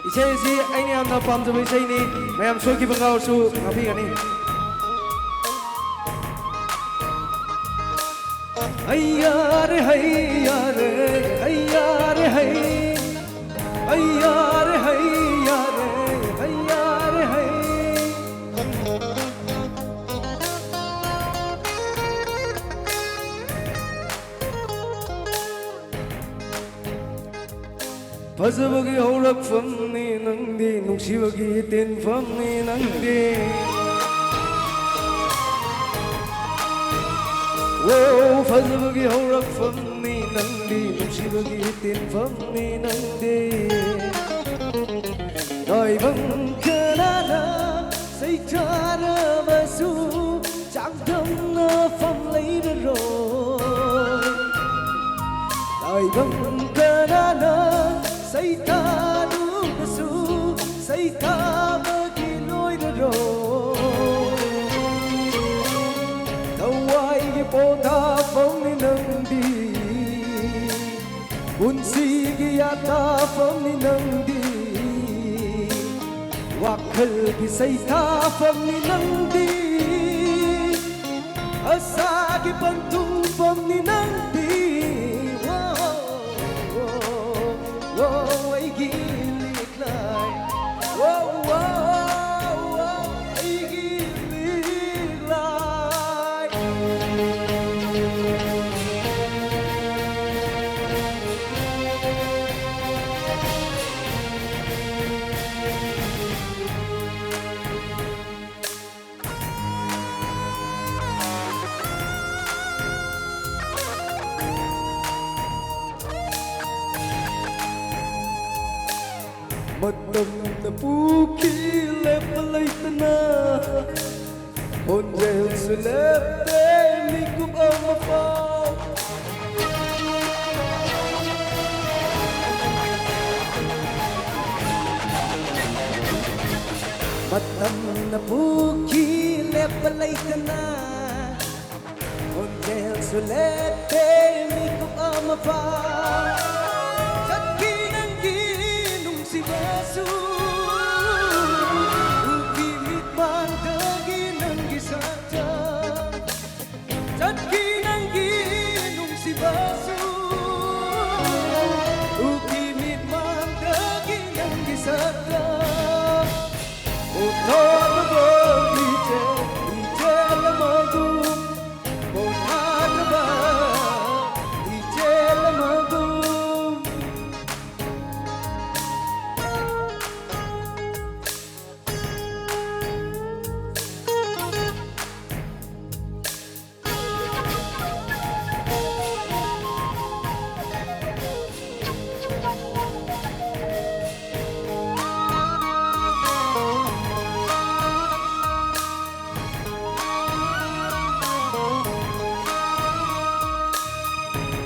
이제지 anh em na pam với say ni mayam soi ki bangau su ngapi gani hayya re hayya re hayya re hay hayya re hayya re hayya re hay Phazabagi haurakfam ni nangdi nungsibagi tinfam ni nangdi Wow phazabagi haurakfam ni nangdi nungsibagi tinfam ni nangdi Doi bang kanana say chara masu chẳng thâm pham lấy ra rồi Doi bang kanana say ta đúng là su say ta mơ kỳ lối đã rồi đâu ai cái bộ ta phóng đi nâng đi buồn si cái ta phóng đi nâng đi hoặc khờ cái say ta phóng đi nâng đi ở xa cái băng tung phóng đi nâng đi Whoa, I give it life. Whoa, I give it life. Matam na puki lepalaitana Honjel sulepte likup amapaw Matam na puki lepalaitana Honjel sulepte likup amapaw Basu ukimit man dagi ng gisata Tatki ng ginong si Basu ukimit man dagi ng gisata Utod na ba ije lamagum Utod na ba ije lamagum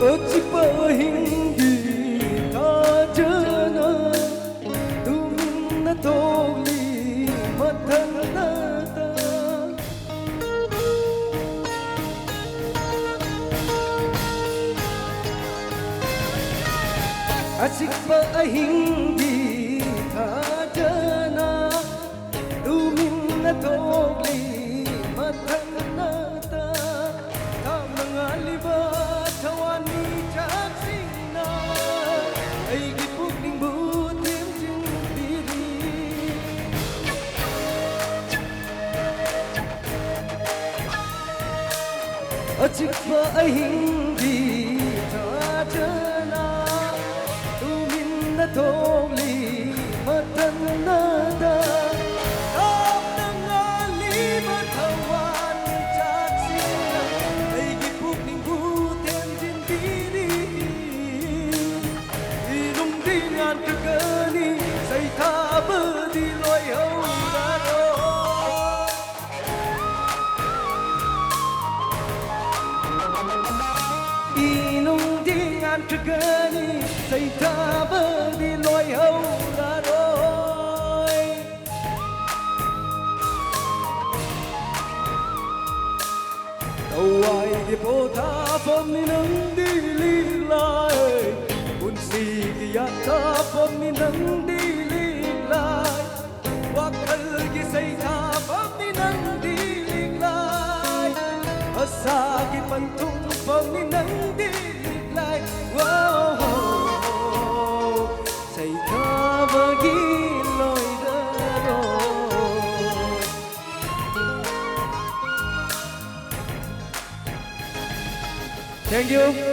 어찌 hindi kajana tum na toli matanata asik pa hindi kajana tum na toli matanata ta mga libat tawan Achik pa ay hindi tadana Tumin na toli matanada Tap ng alimat hawan ni Jacksina Ay gipuk ning butem jindiri Inong dingan kagani Say taba di loy haularo Inong dingan kagani say taba di loy haularoy Tawai di pota pam ni nang dililay Unsi kiyata pam ni nang dililay sa gipantungpang ni nang diglay. Wow, say ka magiloy daron. Thank you.